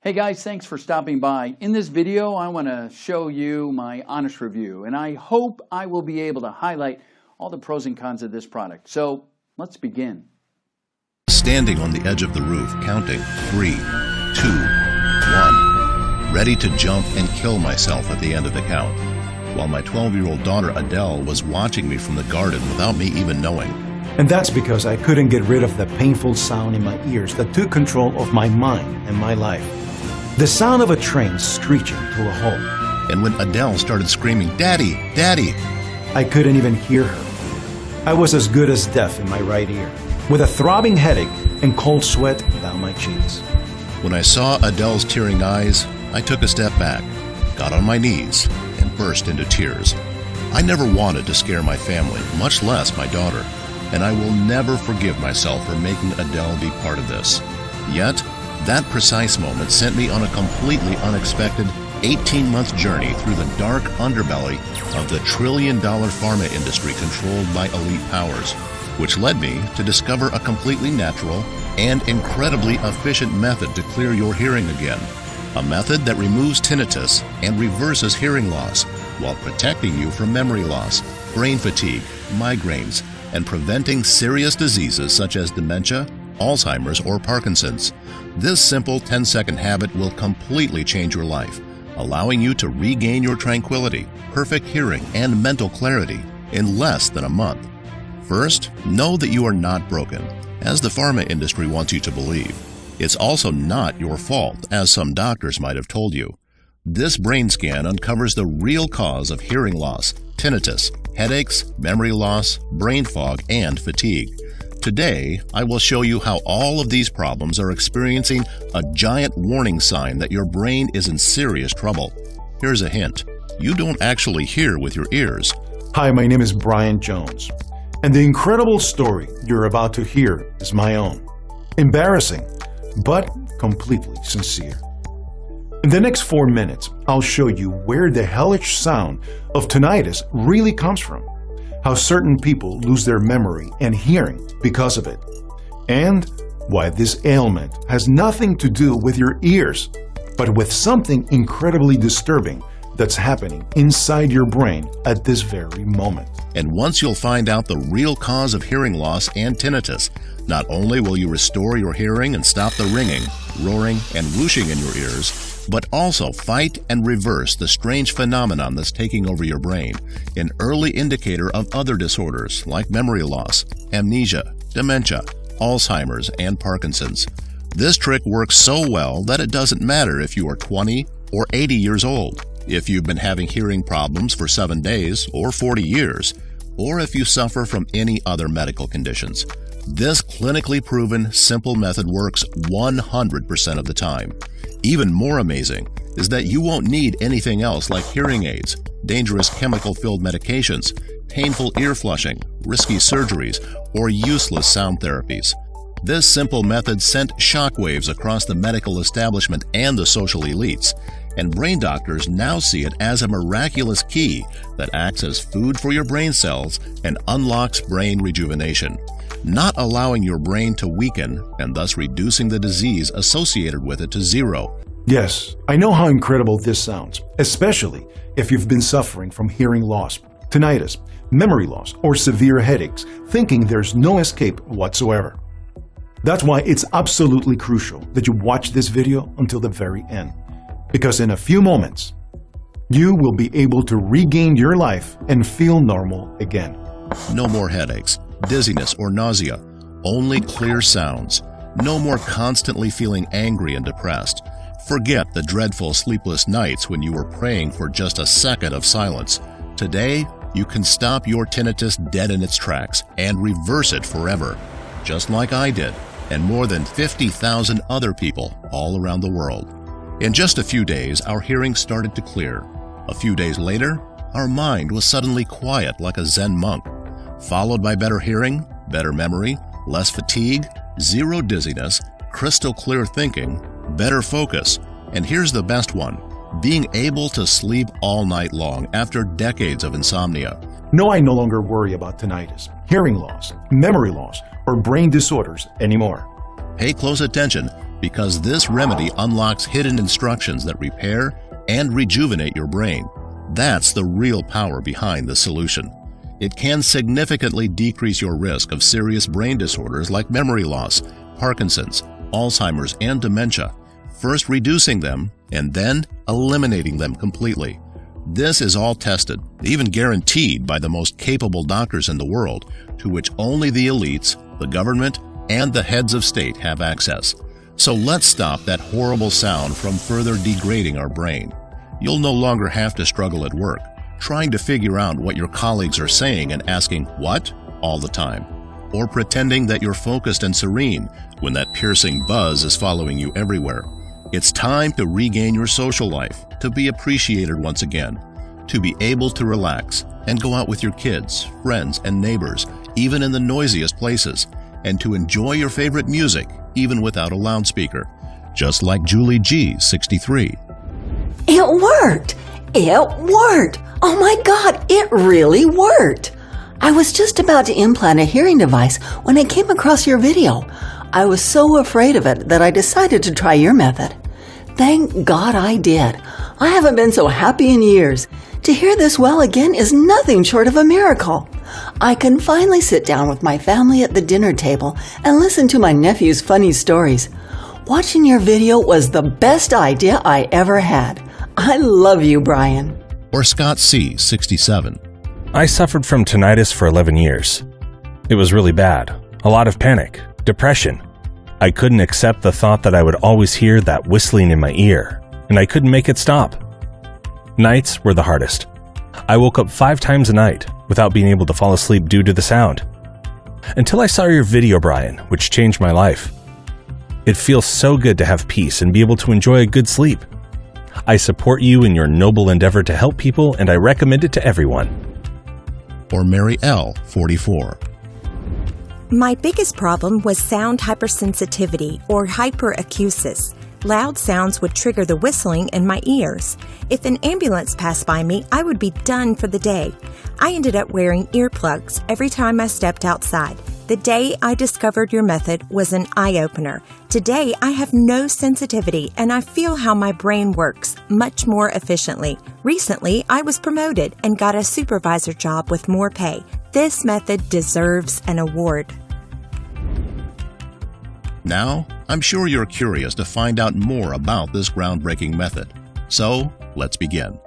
Hey guys, thanks for stopping by. In this video, I want to show you my honest review, and I hope I will be able to highlight all the pros and cons of this product. So let's begin. Standing on the edge of the roof, counting 3, 2, 1, ready to jump and kill myself at the end of the count, while my 12-year-old daughter Adele was watching me from the garden without me even knowing. And that's because I couldn't get rid of the painful sound in my ears that took control of my mind and my life. The sound of a train screeching to a halt. And when Adele started screaming, "Daddy, Daddy!" I couldn't even hear her. I was as good as deaf in my right ear, with a throbbing headache and cold sweat down my cheeks. When I saw Adele's tearing eyes, I took a step back, got on my knees, and burst into tears. I never wanted to scare my family, much less my daughter, and I will never forgive myself for making Adele be part of this. Yet, that precise moment sent me on a completely unexpected 18-month journey through the dark underbelly of the trillion-dollar pharma industry controlled by elite powers, which led me to discover a completely natural and incredibly efficient method to clear your hearing again. A method that removes tinnitus and reverses hearing loss while protecting you from memory loss, brain fatigue, migraines, and preventing serious diseases such as dementia, Alzheimer's, or Parkinson's. This simple 10-second habit will completely change your life, allowing you to regain your tranquility, perfect hearing, and mental clarity in less than a month. First, know that you are not broken, as the pharma industry wants you to believe. It's also not your fault, as some doctors might have told you. This brain scan uncovers the real cause of hearing loss, tinnitus, headaches, memory loss, brain fog, and fatigue. Today, I will show you how all of these problems are experiencing a giant warning sign that your brain is in serious trouble. Here's a hint. You don't actually hear with your ears. Hi, my name is Brian Jones, and the incredible story you're about to hear is my own. Embarrassing, but completely sincere. In the next 4 minutes, I'll show you where the hellish sound of tinnitus really comes from, how certain people lose their memory and hearing because of it, and why this ailment has nothing to do with your ears, but with something incredibly disturbing that's happening inside your brain at this very moment. And once you'll find out the real cause of hearing loss and tinnitus, not only will you restore your hearing and stop the ringing, roaring, and whooshing in your ears, but also fight and reverse the strange phenomenon that's taking over your brain, an early indicator of other disorders like memory loss, amnesia, dementia, Alzheimer's, and Parkinson's. This trick works so well that it doesn't matter if you are 20 or 80 years old, if you've been having hearing problems for 7 days or 40 years, or if you suffer from any other medical conditions. This clinically proven, simple method works 100% of the time. Even more amazing is that you won't need anything else like hearing aids, dangerous chemical-filled medications, painful ear flushing, risky surgeries, or useless sound therapies. This simple method sent shockwaves across the medical establishment and the social elites, and brain doctors now see it as a miraculous key that acts as food for your brain cells and unlocks brain rejuvenation, not allowing your brain to weaken and thus reducing the disease associated with it to zero. Yes, I know how incredible this sounds, especially if you've been suffering from hearing loss, tinnitus, memory loss, or severe headaches, thinking there's no escape whatsoever. That's why it's absolutely crucial that you watch this video until the very end, because in a few moments, you will be able to regain your life and feel normal again. No more headaches, dizziness, or nausea, only clear sounds. No more constantly feeling angry and depressed. Forget the dreadful sleepless nights when you were praying for just a second of silence. Today, you can stop your tinnitus dead in its tracks and reverse it forever, just like I did, and more than 50,000 other people all around the world. In just a few days, our hearing started to clear. A few days later, our mind was suddenly quiet like a Zen monk, followed by better hearing, better memory, less fatigue, zero dizziness, crystal clear thinking, better focus, and here's the best one, being able to sleep all night long after decades of insomnia. No, I no longer worry about tinnitus, hearing loss, memory loss, or brain disorders anymore. Pay close attention. because this remedy unlocks hidden instructions that repair and rejuvenate your brain. That's the real power behind the solution. It can significantly decrease your risk of serious brain disorders like memory loss, Parkinson's, Alzheimer's, and dementia, first reducing them and then eliminating them completely. This is all tested, even guaranteed by the most capable doctors in the world, to which only the elites, the government, and the heads of state have access. So let's stop that horrible sound from further degrading our brain. You'll no longer have to struggle at work, trying to figure out what your colleagues are saying and asking "what?" all the time, or pretending that you're focused and serene when that piercing buzz is following you everywhere. It's time to regain your social life, to be appreciated once again, to be able to relax and go out with your kids, friends, and neighbors, even in the noisiest places, and to enjoy your favorite music, even without a loudspeaker, just like Julie G, 63. It worked! It worked! Oh my God, it really worked! I was just about to implant a hearing device when I came across your video. I was so afraid of it that I decided to try your method. Thank God I did. I haven't been so happy in years. To hear this well again is nothing short of a miracle. I can finally sit down with my family at the dinner table and listen to my nephew's funny stories. Watching your video was the best idea I ever had. I love you, Brian. Or Scott C, 67. I suffered from tinnitus for 11 years. It was really bad. A lot of panic, depression. I couldn't accept the thought that I would always hear that whistling in my ear, and I couldn't make it stop. Nights were the hardest. I woke up 5 times a night without being able to fall asleep due to the sound. Until I saw your video, Brian, which changed my life. It feels so good to have peace and be able to enjoy a good sleep. I support you in your noble endeavor to help people, and I recommend it to everyone. Or Mary L, 44. My biggest problem was sound hypersensitivity or hyperacusis. Loud sounds would trigger the whistling in my ears. If an ambulance passed by me, I would be done for the day. I ended up wearing earplugs every time I stepped outside. The day I discovered your method was an eye-opener. Today, I have no sensitivity and I feel how my brain works much more efficiently. Recently, I was promoted and got a supervisor job with more pay. This method deserves an award. Now, I'm sure you're curious to find out more about this groundbreaking method. So, let's begin.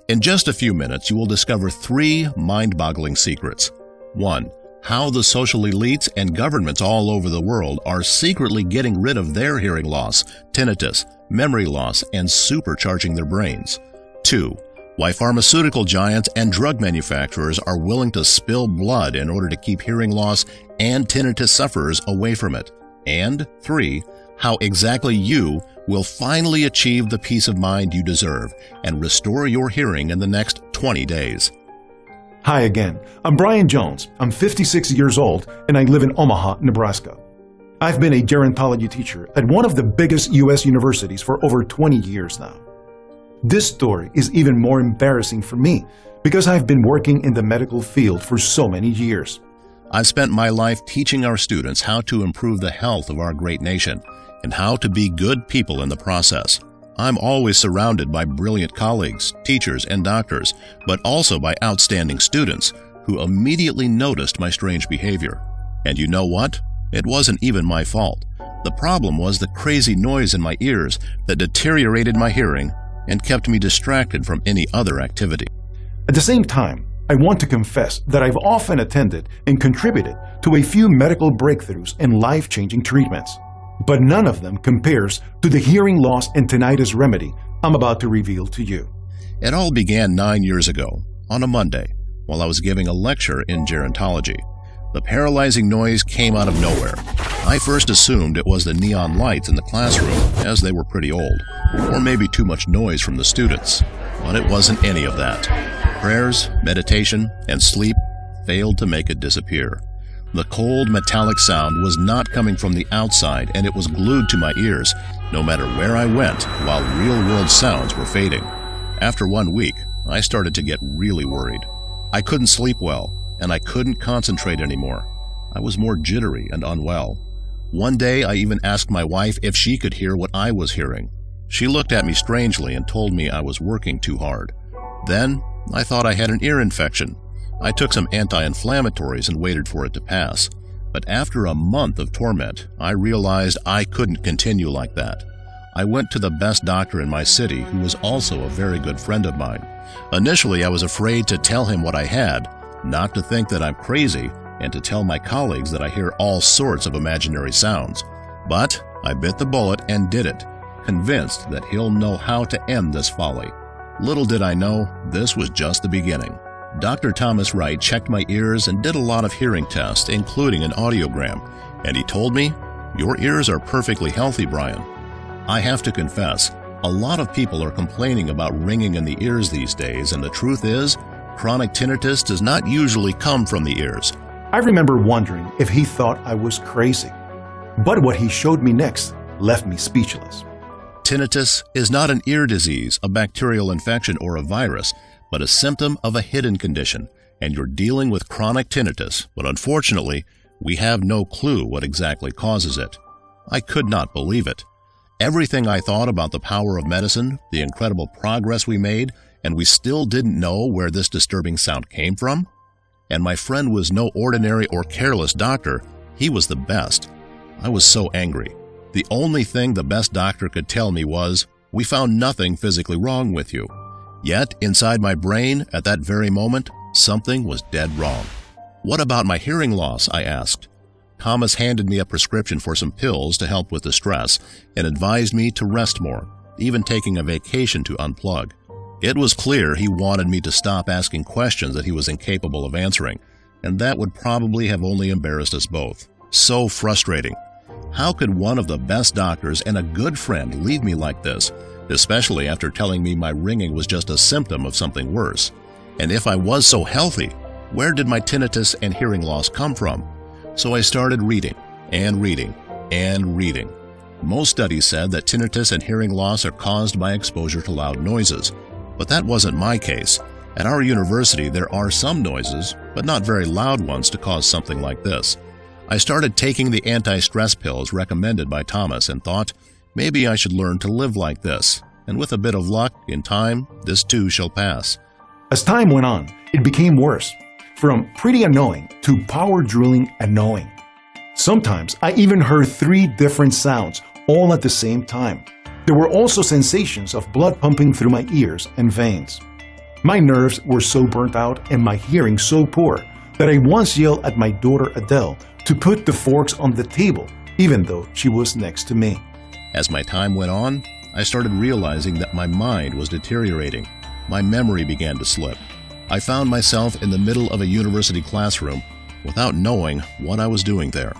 In just a few minutes, you will discover 3 mind-boggling secrets. 1. How the social elites and governments all over the world are secretly getting rid of their hearing loss, tinnitus, memory loss, and supercharging their brains. 2. Why pharmaceutical giants and drug manufacturers are willing to spill blood in order to keep hearing loss and tinnitus sufferers away from it. And 3. How exactly you will finally achieve the peace of mind you deserve and restore your hearing in the next 20 days. Hi again, I'm Brian Jones. I'm 56 years old and I live in Omaha, Nebraska. I've been a gerontology teacher at one of the biggest U.S. universities for over 20 years now. This story is even more embarrassing for me because I've been working in the medical field for so many years. I've spent my life teaching our students how to improve the health of our great nation and how to be good people in the process. I'm always surrounded by brilliant colleagues, teachers, and doctors, but also by outstanding students who immediately noticed my strange behavior. And you know what? It wasn't even my fault. The problem was the crazy noise in my ears that deteriorated my hearing and kept me distracted from any other activity. At the same time, I want to confess that I've often attended and contributed to a few medical breakthroughs and life-changing treatments. But none of them compares to the hearing loss and tinnitus remedy I'm about to reveal to you. It all began 9 years ago, on a Monday, while I was giving a lecture in gerontology. The paralyzing noise came out of nowhere. I first assumed it was the neon lights in the classroom, as they were pretty old, or maybe too much noise from the students. But it wasn't any of that. Prayers, meditation, and sleep failed to make it disappear. The cold, metallic sound was not coming from the outside, and it was glued to my ears, no matter where I went, while real-world sounds were fading. After 1 week, I started to get really worried. I couldn't sleep well, and I couldn't concentrate anymore. I was more jittery and unwell. One day, I even asked my wife if she could hear what I was hearing. She looked at me strangely and told me I was working too hard. Then, I thought I had an ear infection. I took some anti-inflammatories and waited for it to pass. But after a month of torment, I realized I couldn't continue like that. I went to the best doctor in my city, who was also a very good friend of mine. Initially, I was afraid to tell him what I had, not to think that I'm crazy, and to tell my colleagues that I hear all sorts of imaginary sounds. But I bit the bullet and did it, convinced that he'll know how to end this folly. Little did I know, this was just the beginning. Dr. Thomas Wright checked my ears and did a lot of hearing tests, including an audiogram, and he told me, "Your ears are perfectly healthy, Brian." I have to confess, a lot of people are complaining about ringing in the ears these days, and the truth is, chronic tinnitus does not usually come from the ears. I remember wondering if he thought I was crazy. But what he showed me next left me speechless. Tinnitus is not an ear disease, a bacterial infection, or a virus, but a symptom of a hidden condition, and you're dealing with chronic tinnitus, but unfortunately, we have no clue what exactly causes it. I could not believe it. Everything I thought about the power of medicine, the incredible progress we made, and we still didn't know where this disturbing sound came from? And my friend was no ordinary or careless doctor, he was the best. I was so angry. The only thing the best doctor could tell me was, "We found nothing physically wrong with you." Yet, inside my brain, at that very moment, something was dead wrong. "What about my hearing loss?" I asked. Thomas handed me a prescription for some pills to help with the stress and advised me to rest more, even taking a vacation to unplug. It was clear he wanted me to stop asking questions that he was incapable of answering, and that would probably have only embarrassed us both. So frustrating. How could one of the best doctors and a good friend leave me like this, especially after telling me my ringing was just a symptom of something worse? And if I was so healthy, where did my tinnitus and hearing loss come from? So I started reading, and reading, and reading. Most studies said that tinnitus and hearing loss are caused by exposure to loud noises, but that wasn't my case. At our university, there are some noises, but not very loud ones to cause something like this. I started taking the anti-stress pills recommended by Thomas and thought, maybe I should learn to live like this, and with a bit of luck, in time, this too shall pass. As time went on, it became worse. From pretty annoying to power-drilling annoying. Sometimes I even heard 3 different sounds all at the same time. There were also sensations of blood pumping through my ears and veins. My nerves were so burnt out and my hearing so poor that I once yelled at my daughter Adele to put the forks on the table, even though she was next to me. As my time went on, I started realizing that my mind was deteriorating. My memory began to slip. I found myself in the middle of a university classroom without knowing what I was doing there.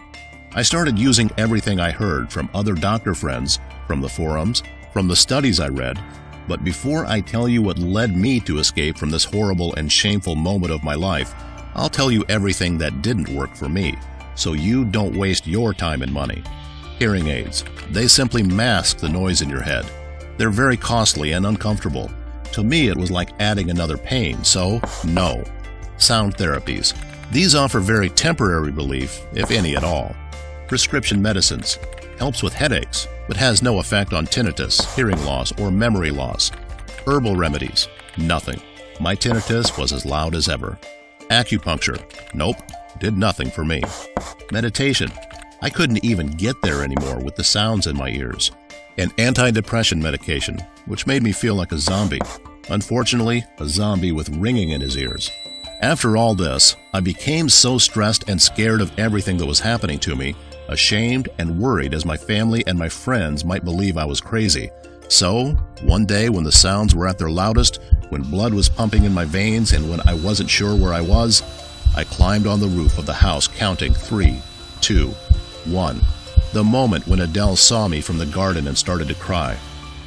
I started using everything I heard from other doctor friends, from the forums, from the studies I read, but before I tell you what led me to escape from this horrible and shameful moment of my life, I'll tell you everything that didn't work for me, so you don't waste your time and money. Hearing aids. They simply mask the noise in your head. They're very costly and uncomfortable. To me, it was like adding another pain, so no. Sound therapies. These offer very temporary relief, if any at all. Prescription medicines. Helps with headaches, but has no effect on tinnitus, hearing loss, or memory loss. Herbal remedies. Nothing. My tinnitus was as loud as ever. Acupuncture. Nope. Did nothing for me. Meditation. I couldn't even get there anymore with the sounds in my ears. And antidepressant medication, which made me feel like a zombie. Unfortunately, a zombie with ringing in his ears. After all this, I became so stressed and scared of everything that was happening to me, ashamed and worried as my family and my friends might believe I was crazy. So, one day when the sounds were at their loudest, when blood was pumping in my veins and when I wasn't sure where I was, I climbed on the roof of the house counting 3, 2, 1. The moment when Adele saw me from the garden and started to cry.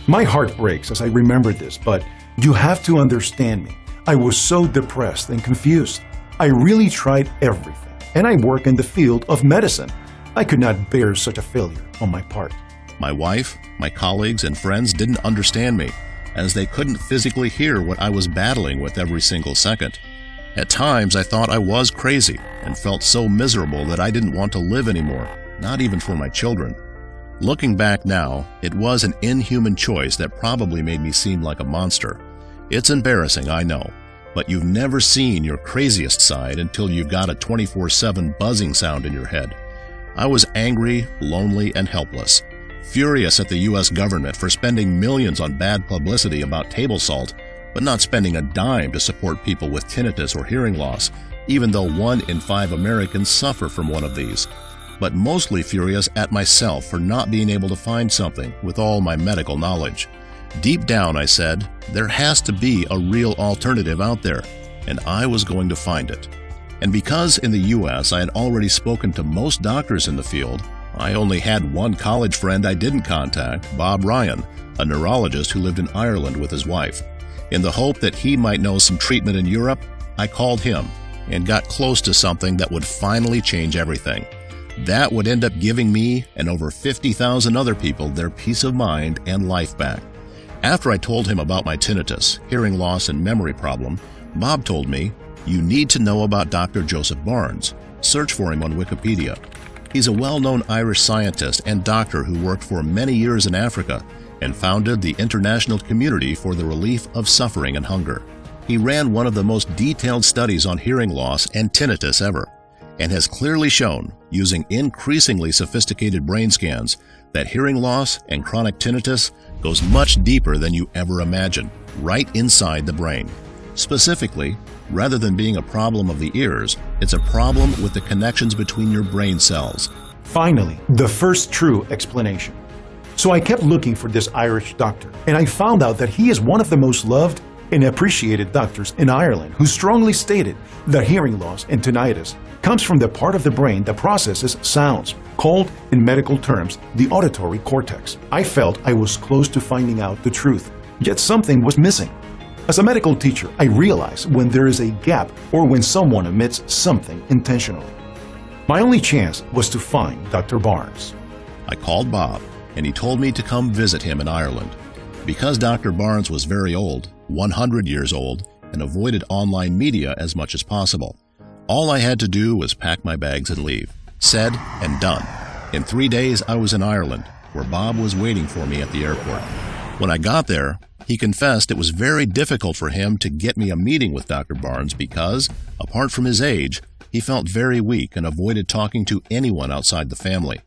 My heart breaks as I remember this, but you have to understand me. I was so depressed and confused. I really tried everything, and I work in the field of medicine. I could not bear such a failure on my part. My wife, my colleagues, and friends didn't understand me, as they couldn't physically hear what I was battling with every single second. At times, I thought I was crazy and felt so miserable that I didn't want to live anymore. not even for my children. Looking back now, it was an inhuman choice that probably made me seem like a monster. It's embarrassing, I know, but you've never seen your craziest side until you've got a 24/7 buzzing sound in your head. I was angry, lonely, and helpless, furious at the U.S. government for spending millions on bad publicity about table salt, but not spending a dime to support people with tinnitus or hearing loss, even though 1 in 5 Americans suffer from one of these. But mostly furious at myself for not being able to find something with all my medical knowledge. Deep down, I said, there has to be a real alternative out there, and I was going to find it. And because in the U.S. I had already spoken to most doctors in the field, I only had one college friend I didn't contact, Bob Ryan, a neurologist who lived in Ireland with his wife. In the hope that he might know some treatment in Europe, I called him and got close to something that would finally change everything. That would end up giving me and over 50,000 other people their peace of mind and life back. After I told him about my tinnitus, hearing loss, and memory problem, Bob told me, "You need to know about Dr. Joseph Barnes. Search for him on Wikipedia. He's a well-known Irish scientist and doctor who worked for many years in Africa and founded the International Community for the Relief of Suffering and Hunger. He ran one of the most detailed studies on hearing loss and tinnitus ever, and has clearly shown, using increasingly sophisticated brain scans, that hearing loss and chronic tinnitus goes much deeper than you ever imagined, right inside the brain. Specifically, rather than being a problem of the ears, it's a problem with the connections between your brain cells." Finally, the first true explanation. So I kept looking for this Irish doctor, and I found out that he is one of the most loved and appreciated doctors in Ireland who strongly stated that hearing loss and tinnitus comes from the part of the brain that processes sounds, called in medical terms the auditory cortex. I felt I was close to finding out the truth, yet something was missing. As a medical teacher, I realize when there is a gap or when someone omits something intentionally. My only chance was to find Dr. Barnes. I called Bob, and he told me to come visit him in Ireland. Because Dr. Barnes was very old, 100 years old, and avoided online media as much as possible, all I had to do was pack my bags and leave. Said and done. In 3 days, I was in Ireland, where Bob was waiting for me at the airport. When I got there, he confessed it was very difficult for him to get me a meeting with Dr. Barnes because, apart from his age, he felt very weak and avoided talking to anyone outside the family.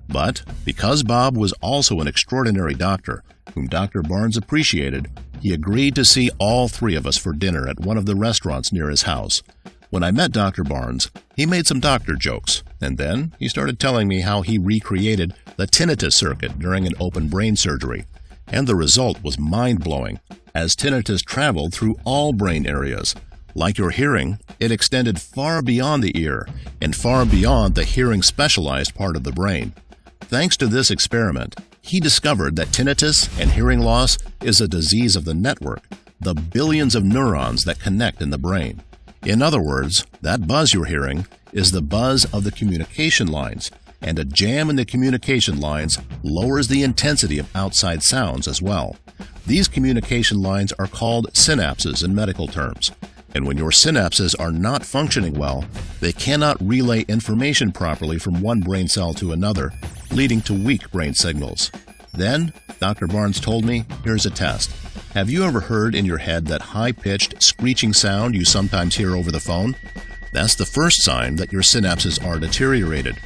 But because Bob was also an extraordinary doctor, whom Dr. Barnes appreciated, he agreed to see all 3 of us for dinner at one of the restaurants near his house. When I met Dr. Barnes, he made some doctor jokes, and then he started telling me how he recreated the tinnitus circuit during an open brain surgery. And the result was mind-blowing, as tinnitus traveled through all brain areas. Like your hearing, it extended far beyond the ear and far beyond the hearing specialized part of the brain. Thanks to this experiment, he discovered that tinnitus and hearing loss is a disease of the network, the billions of neurons that connect in the brain. In other words, that buzz you're hearing is the buzz of the communication lines, and a jam in the communication lines lowers the intensity of outside sounds as well. These communication lines are called synapses in medical terms, and when your synapses are not functioning well, they cannot relay information properly from one brain cell to another, leading to weak brain signals. Then, Dr. Barnes told me, here's a test. Have you ever heard in your head that high-pitched, screeching sound you sometimes hear over the phone? That's the first sign that your synapses are deteriorated.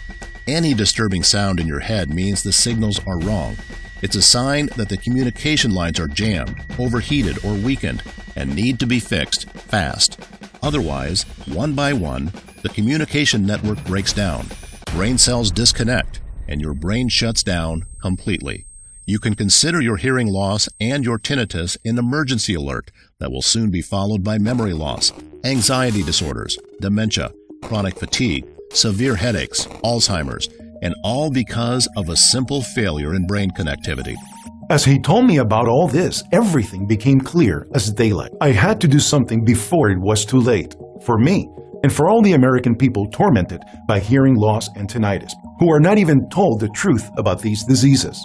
Any disturbing sound in your head means the signals are wrong. It's a sign that the communication lines are jammed, overheated, or weakened, and need to be fixed fast. Otherwise, one by one, the communication network breaks down, brain cells disconnect, and your brain shuts down completely. You can consider your hearing loss and your tinnitus an emergency alert that will soon be followed by memory loss, anxiety disorders, dementia, chronic fatigue, severe headaches, Alzheimer's, and all because of a simple failure in brain connectivity. As he told me about all this, everything became clear as daylight. I had to do something before it was too late, for me, and for all the American people tormented by hearing loss and tinnitus, who are not even told the truth about these diseases.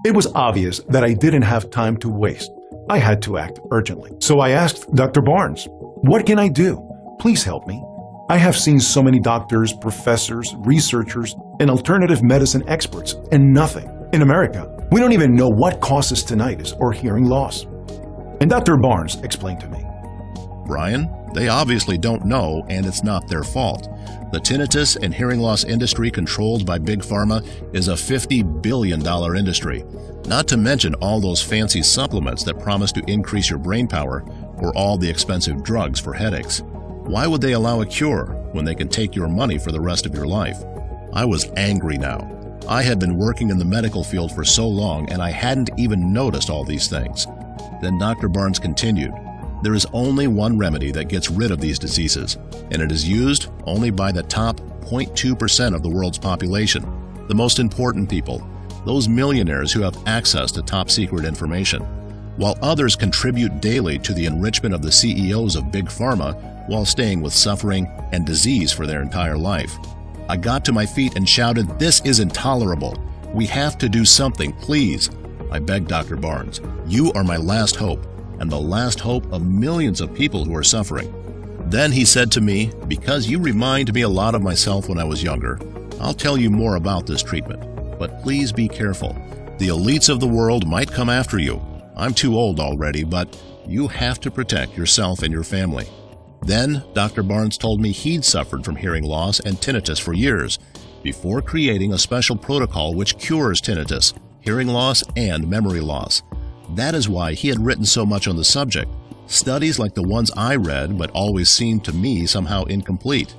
It was obvious that I didn't have time to waste. I had to act urgently. So I asked Dr. Barnes, "What can I do? Please help me." I have seen so many doctors, professors, researchers, and alternative medicine experts, and nothing. In America, we don't even know what causes tinnitus or hearing loss. And Dr. Barnes explained to me. Brian, they obviously don't know, and it's not their fault. The tinnitus and hearing loss industry controlled by Big Pharma is a $50 billion industry, not to mention all those fancy supplements that promise to increase your brain power or all the expensive drugs for headaches. Why would they allow a cure when they can take your money for the rest of your life? I was angry now. I had been working in the medical field for so long and I hadn't even noticed all these things. Then Dr. Barnes continued, there is only one remedy that gets rid of these diseases, and it is used only by the top 0.2% of the world's population, the most important people, those millionaires who have access to top secret information, while others contribute daily to the enrichment of the CEOs of Big Pharma while staying with suffering and disease for their entire life. I got to my feet and shouted, "This is intolerable. We have to do something, please." I begged Dr. Barnes, "You are my last hope, and the last hope of millions of people who are suffering." Then he said to me, "Because you remind me a lot of myself when I was younger, I'll tell you more about this treatment. But please be careful. The elites of the world might come after you. I'm too old already, but you have to protect yourself and your family." Then Dr. Barnes told me he'd suffered from hearing loss and tinnitus for years before creating a special protocol which cures tinnitus, hearing loss, and memory loss. That is why he had written so much on the subject, studies like the ones I read but always seemed to me somehow incomplete.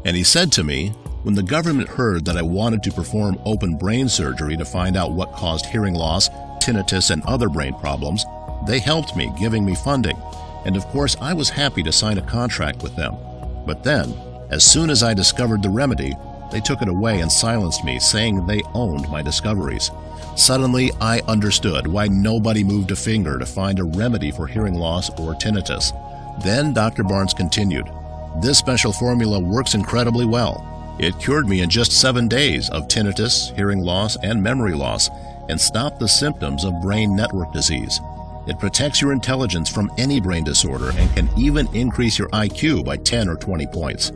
And he said to me, when the government heard that I wanted to perform open brain surgery to find out what caused hearing loss, tinnitus, and other brain problems, they helped me, giving me funding. And of course, I was happy to sign a contract with them. But then, as soon as I discovered the remedy, they took it away and silenced me, saying they owned my discoveries. Suddenly, I understood why nobody moved a finger to find a remedy for hearing loss or tinnitus. Then Dr. Barnes continued, "This special formula works incredibly well. It cured me in just 7 days of tinnitus, hearing loss, and memory loss, and stopped the symptoms of brain network disease. It protects your intelligence from any brain disorder and can even increase your IQ by 10 or 20 points.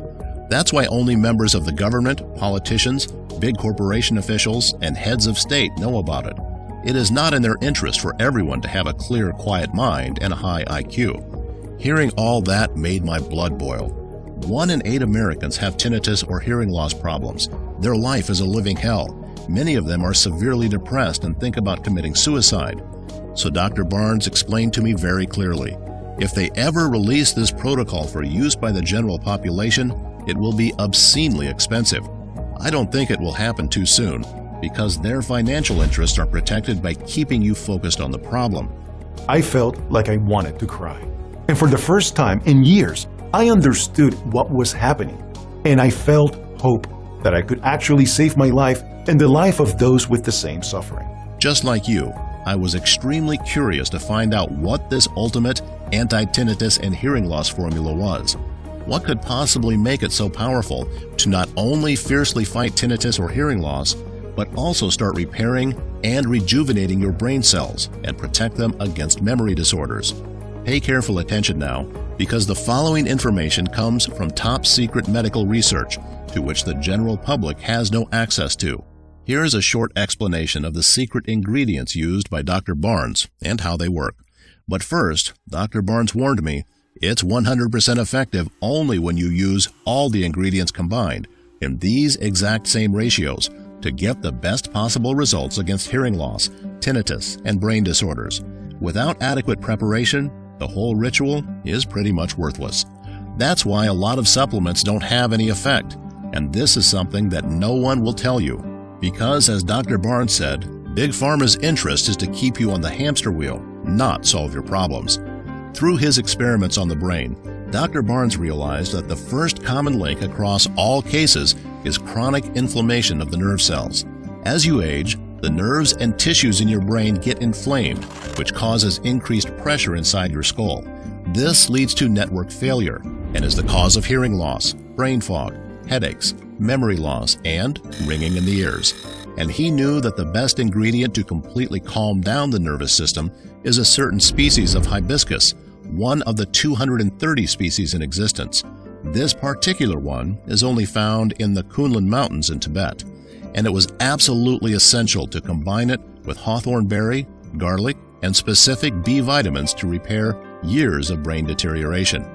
That's why only members of the government, politicians, big corporation officials, and heads of state know about it. It is not in their interest for everyone to have a clear, quiet mind and a high IQ." Hearing all that made my blood boil. 1 in 8 Americans have tinnitus or hearing loss problems. Their life is a living hell. Many of them are severely depressed and think about committing suicide. So Dr. Barnes explained to me very clearly, if they ever release this protocol for use by the general population, it will be obscenely expensive. I don't think it will happen too soon, because their financial interests are protected by keeping you focused on the problem. I felt like I wanted to cry. And for the first time in years, I understood what was happening. And I felt hope that I could actually save my life and the life of those with the same suffering. Just like you, I was extremely curious to find out what this ultimate anti-tinnitus and hearing loss formula was. What could possibly make it so powerful to not only fiercely fight tinnitus or hearing loss, but also start repairing and rejuvenating your brain cells and protect them against memory disorders? Pay careful attention now, because the following information comes from top secret medical research to which the general public has no access to. Here is a short explanation of the secret ingredients used by Dr. Barnes and how they work. But first, Dr. Barnes warned me, it's 100% effective only when you use all the ingredients combined in these exact same ratios to get the best possible results against hearing loss, tinnitus, and brain disorders. Without adequate preparation, the whole ritual is pretty much worthless. That's why a lot of supplements don't have any effect, and this is something that no one will tell you. Because, as Dr. Barnes said, Big Pharma's interest is to keep you on the hamster wheel, not solve your problems. Through his experiments on the brain, Dr. Barnes realized that the first common link across all cases is chronic inflammation of the nerve cells. As you age, the nerves and tissues in your brain get inflamed, which causes increased pressure inside your skull. This leads to network failure and is the cause of hearing loss, brain fog, headaches, memory loss, and ringing in the ears. And he knew that the best ingredient to completely calm down the nervous system is a certain species of hibiscus, one of the 230 species in existence. This particular one is only found in the Kunlun Mountains in Tibet, and it was absolutely essential to combine it with hawthorn berry, garlic, and specific B vitamins to repair years of brain deterioration.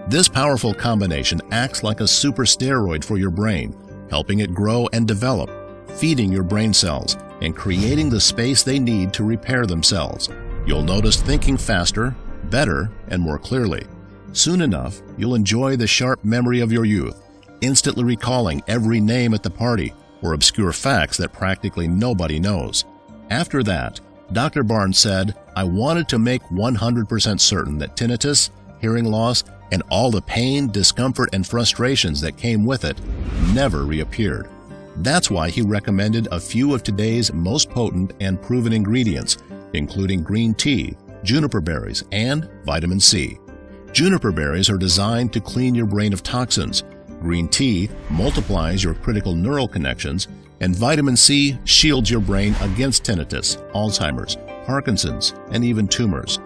This powerful combination acts like a super steroid for your brain, helping it grow and develop, feeding your brain cells, and creating the space they need to repair themselves. You'll notice thinking faster, better, and more clearly. Soon enough, you'll enjoy the sharp memory of your youth, instantly recalling every name at the party or obscure facts that practically nobody knows. After that, Dr. Barnes said, I wanted to make 100% certain that tinnitus, hearing loss, and all the pain, discomfort, and frustrations that came with it never reappeared. That's why he recommended a few of today's most potent and proven ingredients, including green tea, juniper berries, and vitamin C. Juniper berries are designed to clean your brain of toxins. Green tea multiplies your critical neural connections, and vitamin C shields your brain against tinnitus, Alzheimer's, Parkinson's, and even tumors.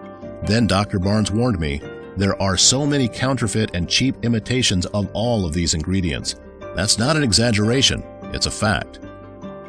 Then Dr. Barnes warned me, there are so many counterfeit and cheap imitations of all of these ingredients. That's not an exaggeration, it's a fact.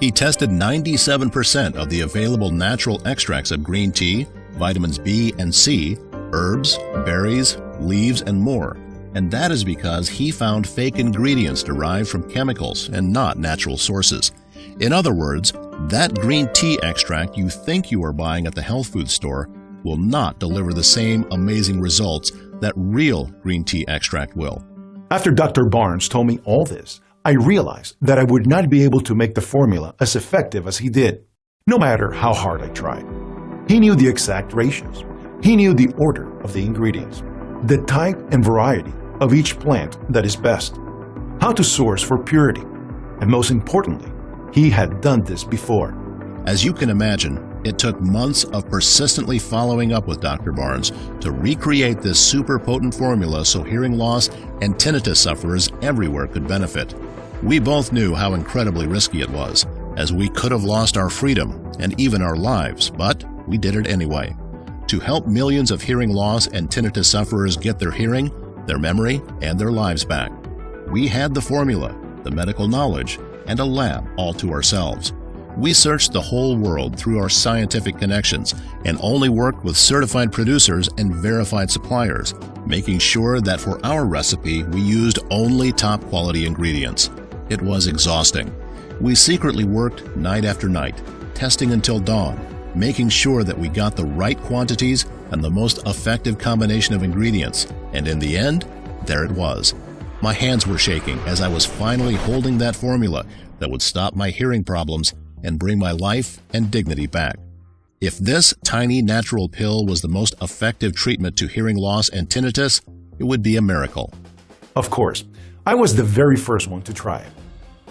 He tested 97% of the available natural extracts of green tea, vitamins B and C, herbs, berries, leaves, and more. And that is because he found fake ingredients derived from chemicals and not natural sources. In other words, that green tea extract you think you are buying at the health food store will not deliver the same amazing results that real green tea extract will. After Dr. Barnes told me all this, I realized that I would not be able to make the formula as effective as he did, no matter how hard I tried. He knew the exact ratios. He knew the order of the ingredients, the type and variety of each plant that is best, how to source for purity, and most importantly, he had done this before. As you can imagine, it took months of persistently following up with Dr. Barnes to recreate this super potent formula so hearing loss and tinnitus sufferers everywhere could benefit. We both knew how incredibly risky it was, as we could have lost our freedom and even our lives, but we did it anyway. To help millions of hearing loss and tinnitus sufferers get their hearing, their memory, and their lives back. We had the formula, the medical knowledge, and a lab all to ourselves. We searched the whole world through our scientific connections and only worked with certified producers and verified suppliers, making sure that for our recipe we used only top quality ingredients. It was exhausting. We secretly worked night after night, testing until dawn, making sure that we got the right quantities and the most effective combination of ingredients, and in the end, there it was. My hands were shaking as I was finally holding that formula that would stop my hearing problems and bring my life and dignity back. If this tiny natural pill was the most effective treatment to hearing loss and tinnitus, it would be a miracle. Of course, I was the very first one to try it.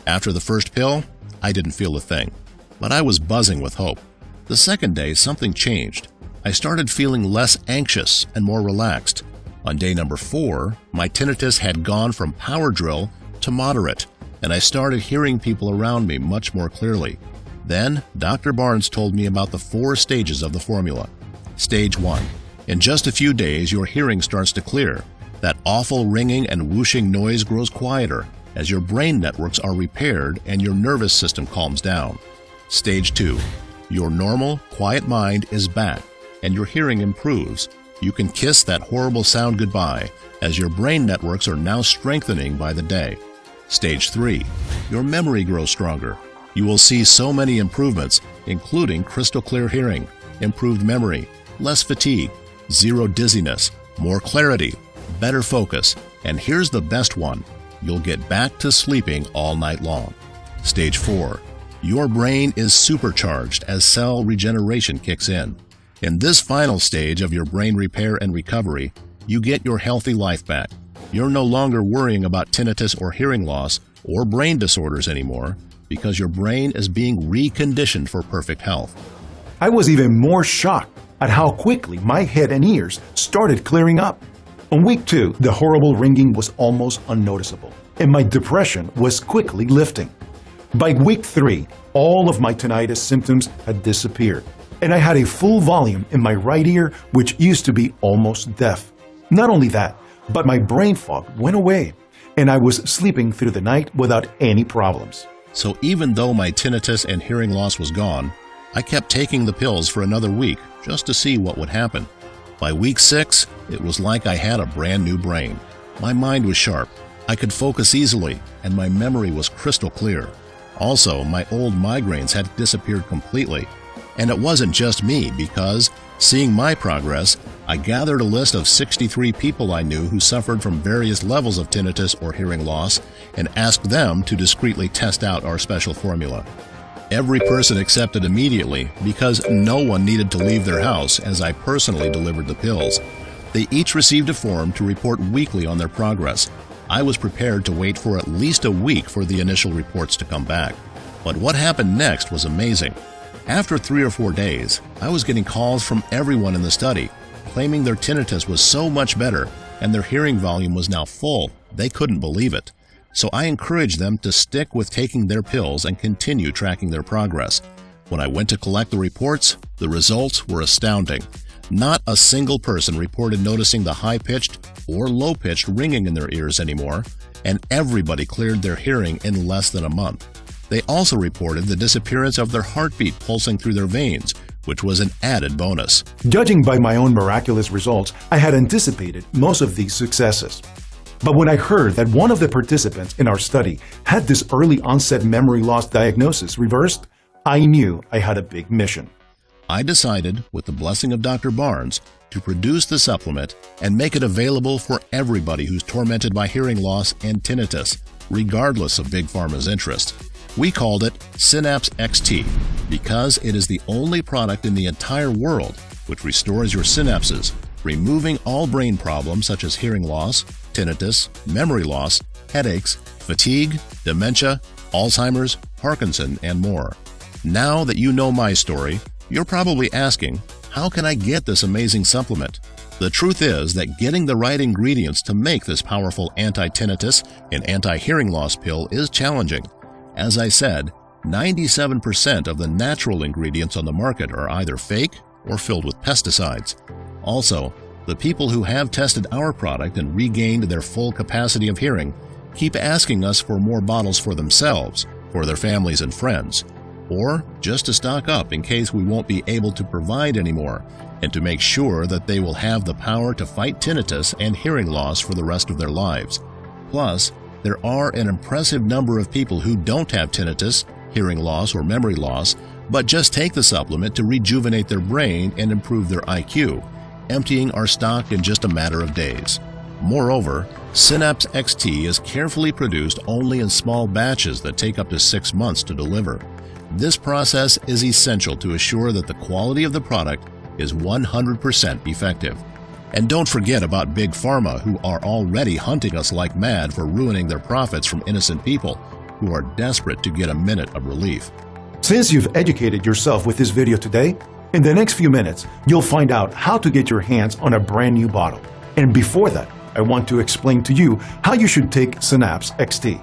After the first pill, I didn't feel a thing, but I was buzzing with hope. The second day, something changed. I started feeling less anxious and more relaxed. On day number 4, my tinnitus had gone from power drill to moderate, and I started hearing people around me much more clearly. Then, Dr. Barnes told me about the 4 stages of the formula. Stage 1. In just a few days, your hearing starts to clear. That awful ringing and whooshing noise grows quieter as your brain networks are repaired and your nervous system calms down. Stage 2. Your normal, quiet mind is back, and your hearing improves. You can kiss that horrible sound goodbye, as your brain networks are now strengthening by the day. Stage 3. Your memory grows stronger. You will see so many improvements, including crystal clear hearing, improved memory, less fatigue, zero dizziness, more clarity, better focus, and here's the best one, you'll get back to sleeping all night long. Stage 4. Your brain is supercharged as cell regeneration kicks in. In this final stage of your brain repair and recovery, you get your healthy life back. You're no longer worrying about tinnitus or hearing loss or brain disorders anymore because your brain is being reconditioned for perfect health. I was even more shocked at how quickly my head and ears started clearing up. On week 2, the horrible ringing was almost unnoticeable, and my depression was quickly lifting. By week 3, all of my tinnitus symptoms had disappeared, and I had a full volume in my right ear, which used to be almost deaf. Not only that, but my brain fog went away, and I was sleeping through the night without any problems. So even though my tinnitus and hearing loss was gone, I kept taking the pills for another week just to see what would happen. By week 6, it was like I had a brand new brain. My mind was sharp, I could focus easily, and my memory was crystal clear. Also, my old migraines had disappeared completely. And it wasn't just me, because, seeing my progress, I gathered a list of 63 people I knew who suffered from various levels of tinnitus or hearing loss and asked them to discreetly test out our special formula. Every person accepted immediately because no one needed to leave their house, as I personally delivered the pills. They each received a form to report weekly on their progress. I was prepared to wait for at least a week for the initial reports to come back. But what happened next was amazing. After 3 or 4 days, I was getting calls from everyone in the study, claiming their tinnitus was so much better and their hearing volume was now full, they couldn't believe it. So I encouraged them to stick with taking their pills and continue tracking their progress. When I went to collect the reports, the results were astounding. Not a single person reported noticing the high-pitched or low-pitched ringing in their ears anymore, and everybody cleared their hearing in less than a month. They also reported the disappearance of their heartbeat pulsing through their veins, which was an added bonus. Judging by my own miraculous results, I had anticipated most of these successes. But when I heard that one of the participants in our study had this early onset memory loss diagnosis reversed, I knew I had a big mission. I decided, with the blessing of Dr. Barnes, to produce the supplement and make it available for everybody who's tormented by hearing loss and tinnitus, regardless of Big Pharma's interest. We called it Synapse XT because it is the only product in the entire world which restores your synapses, removing all brain problems such as hearing loss, tinnitus, memory loss, headaches, fatigue, dementia, Alzheimer's, Parkinson, and more. Now that you know my story, you're probably asking, how can I get this amazing supplement? The truth is that getting the right ingredients to make this powerful anti-tinnitus and anti-hearing loss pill is challenging. As I said, 97% of the natural ingredients on the market are either fake or filled with pesticides. Also, the people who have tested our product and regained their full capacity of hearing keep asking us for more bottles for themselves, for their families and friends, or just to stock up in case we won't be able to provide anymore, and to make sure that they will have the power to fight tinnitus and hearing loss for the rest of their lives. Plus, there are an impressive number of people who don't have tinnitus, hearing loss, or memory loss, but just take the supplement to rejuvenate their brain and improve their IQ, emptying our stock in just a matter of days. Moreover, Synapse XT is carefully produced only in small batches that take up to 6 months to deliver. This process is essential to assure that the quality of the product is 100% effective. And don't forget about Big Pharma, who are already hunting us like mad for ruining their profits from innocent people who are desperate to get a minute of relief. Since you've educated yourself with this video today, in the next few minutes, you'll find out how to get your hands on a brand new bottle. And before that, I want to explain to you how you should take Synapse XT.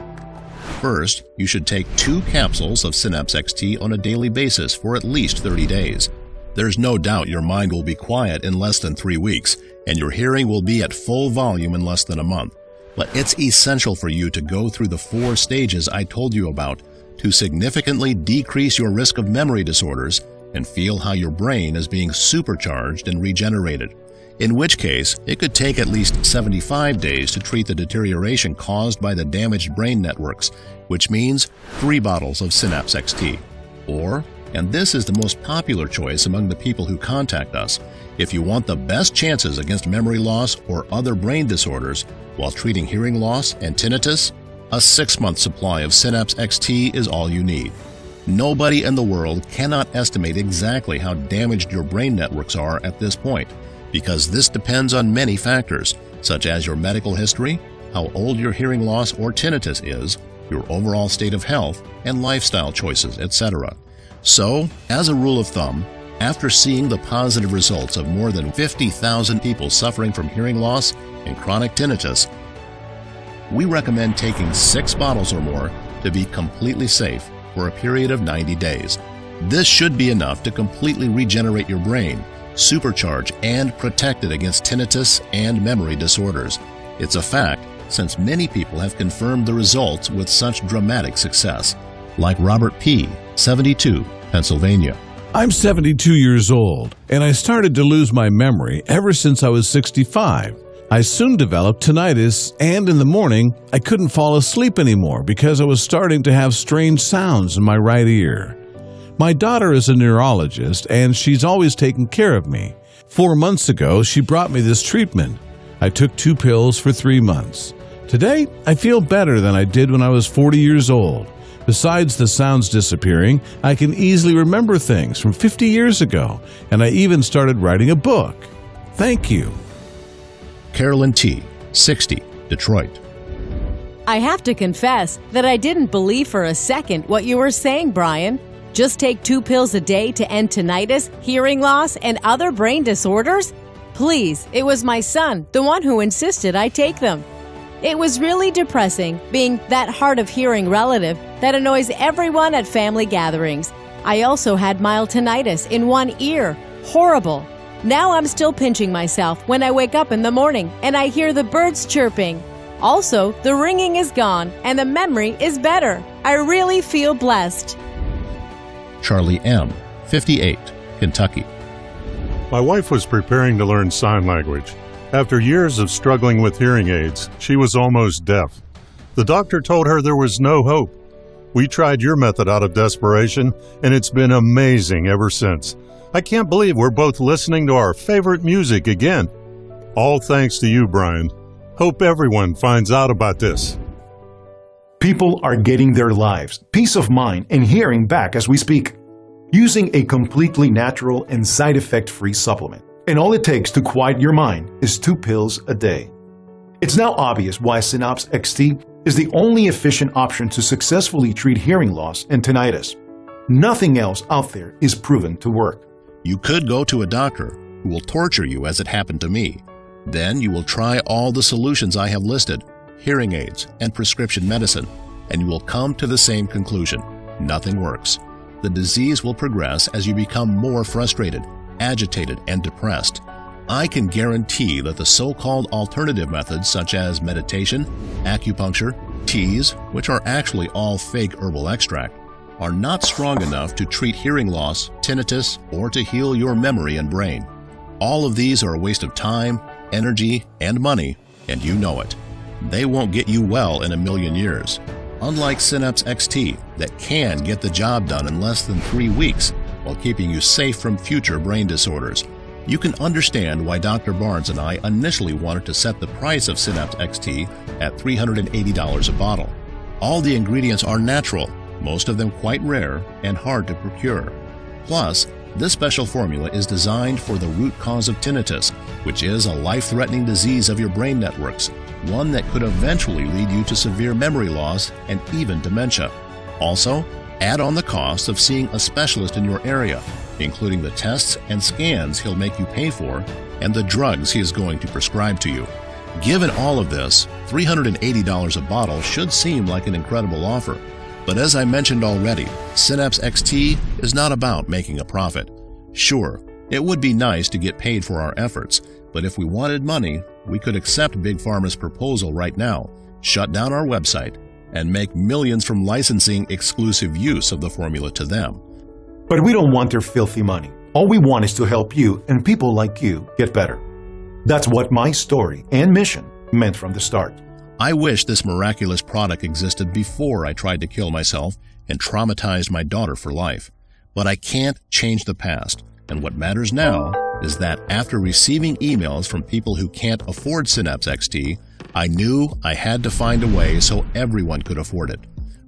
First, you should take 2 capsules of Synapse XT on a daily basis for at least 30 days. There's no doubt your mind will be quiet in less than 3 weeks, and your hearing will be at full volume in less than a month. But it's essential for you to go through the 4 stages I told you about to significantly decrease your risk of memory disorders and feel how your brain is being supercharged and regenerated. In which case, it could take at least 75 days to treat the deterioration caused by the damaged brain networks, which means 3 bottles of Synapse XT. Or, and this is the most popular choice among the people who contact us, if you want the best chances against memory loss or other brain disorders while treating hearing loss and tinnitus, a 6-month supply of Synapse XT is all you need. Nobody in the world cannot estimate exactly how damaged your brain networks are at this point, because this depends on many factors, such as your medical history, how old your hearing loss or tinnitus is, your overall state of health, and lifestyle choices, etc. So, as a rule of thumb, after seeing the positive results of more than 50,000 people suffering from hearing loss and chronic tinnitus, we recommend taking 6 bottles or more to be completely safe for a period of 90 days. This should be enough to completely regenerate your brain, supercharge and protect it against tinnitus and memory disorders. It's a fact, since many people have confirmed the results with such dramatic success, like Robert P., 72, Pennsylvania. I'm 72 years old, and I started to lose my memory ever since I was 65. I soon developed tinnitus, and in the morning, I couldn't fall asleep anymore because I was starting to have strange sounds in my right ear. My daughter is a neurologist, and she's always taken care of me. 4 months ago, she brought me this treatment. I took 2 pills for 3 months. Today, I feel better than I did when I was 40 years old. Besides the sounds disappearing, I can easily remember things from 50 years ago, and I even started writing a book. Thank you. Carolyn T., 60, Detroit. I have to confess that I didn't believe for a second what you were saying, Brian. Just take 2 pills a day to end tinnitus, hearing loss, and other brain disorders? Please, it was my son, the one who insisted I take them. It was really depressing being that hard of hearing relative that annoys everyone at family gatherings. I also had mild tinnitus in one ear. Horrible. Now I'm still pinching myself when I wake up in the morning and I hear the birds chirping. Also, the ringing is gone and the memory is better. I really feel blessed. Charlie M., 58, Kentucky. My wife was preparing to learn sign language. After years of struggling with hearing aids, she was almost deaf. The doctor told her there was no hope. We tried your method out of desperation, and it's been amazing ever since. I can't believe we're both listening to our favorite music again. All thanks to you, Brian. Hope everyone finds out about this. People are getting their lives, peace of mind, and hearing back as we speak, using a completely natural and side effect-free supplement. And all it takes to quiet your mind is 2 pills a day. It's now obvious why Synapse XT is the only efficient option to successfully treat hearing loss and tinnitus. Nothing else out there is proven to work. You could go to a doctor who will torture you as it happened to me. Then you will try all the solutions I have listed, hearing aids and prescription medicine, and you will come to the same conclusion. Nothing works. The disease will progress as you become more frustrated, agitated, and depressed. I can guarantee that the so-called alternative methods such as meditation, acupuncture, teas, which are actually all fake herbal extract, are not strong enough to treat hearing loss, tinnitus, or to heal your memory and brain. All of these are a waste of time, energy, and money, and you know it. They won't get you well in a million years. Unlike Synapse XT, that can get the job done in less than 3 weeks, while keeping you safe from future brain disorders. You can understand why Dr. Barnes and I initially wanted to set the price of Synapse XT at $380 a bottle. All the ingredients are natural, most of them quite rare and hard to procure. Plus, this special formula is designed for the root cause of tinnitus, which is a life-threatening disease of your brain networks, one that could eventually lead you to severe memory loss and even dementia. Also, add on the cost of seeing a specialist in your area, including the tests and scans he'll make you pay for and the drugs he is going to prescribe to you. Given all of this, $380 a bottle should seem like an incredible offer. But as I mentioned already, Synapse XT is not about making a profit. Sure, it would be nice to get paid for our efforts, but if we wanted money, we could accept Big Pharma's proposal right now, shut down our website, and make millions from licensing exclusive use of the formula to them. But we don't want their filthy money. All we want is to help you and people like you get better. That's what my story and mission meant from the start. I wish this miraculous product existed before I tried to kill myself and traumatized my daughter for life. But I can't change the past, and what matters now is that after receiving emails from people who can't afford Synapse XT, I knew I had to find a way so everyone could afford it,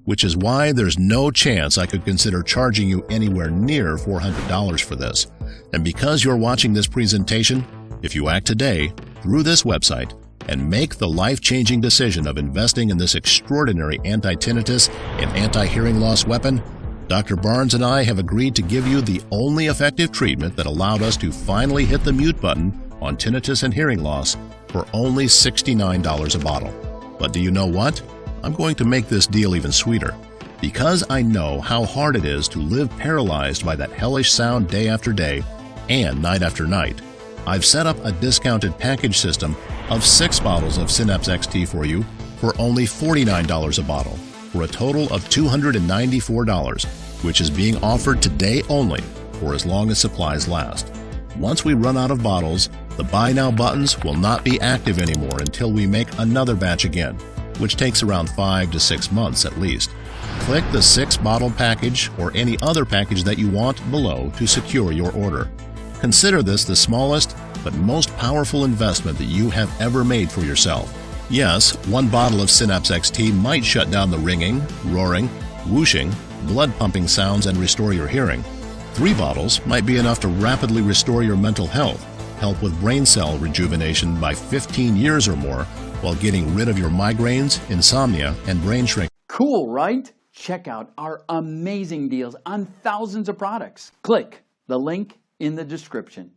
which is why there's no chance I could consider charging you anywhere near $400 for this. And because you're watching this presentation, if you act today through this website and make the life-changing decision of investing in this extraordinary anti-tinnitus and anti-hearing loss weapon, Dr. Barnes and I have agreed to give you the only effective treatment that allowed us to finally hit the mute button on tinnitus and hearing loss for only $69 a bottle. But do you know what? I'm going to make this deal even sweeter. Because I know how hard it is to live paralyzed by that hellish sound day after day and night after night, I've set up a discounted package system of 6 bottles of Synapse XT for you for only $49 a bottle, for a total of $294, which is being offered today only for as long as supplies last. Once we run out of bottles, the Buy Now buttons will not be active anymore until we make another batch again, which takes around 5 to 6 months at least. Click the 6-bottle package or any other package that you want below to secure your order. Consider this the smallest but most powerful investment that you have ever made for yourself. Yes, 1 bottle of Synapse XT might shut down the ringing, roaring, whooshing, blood-pumping sounds and restore your hearing. 3 bottles might be enough to rapidly restore your mental health, help with brain cell rejuvenation by 15 years or more, while getting rid of your migraines, insomnia, and brain shrink. Cool, right? Check out our amazing deals on thousands of products. Click the link in the description.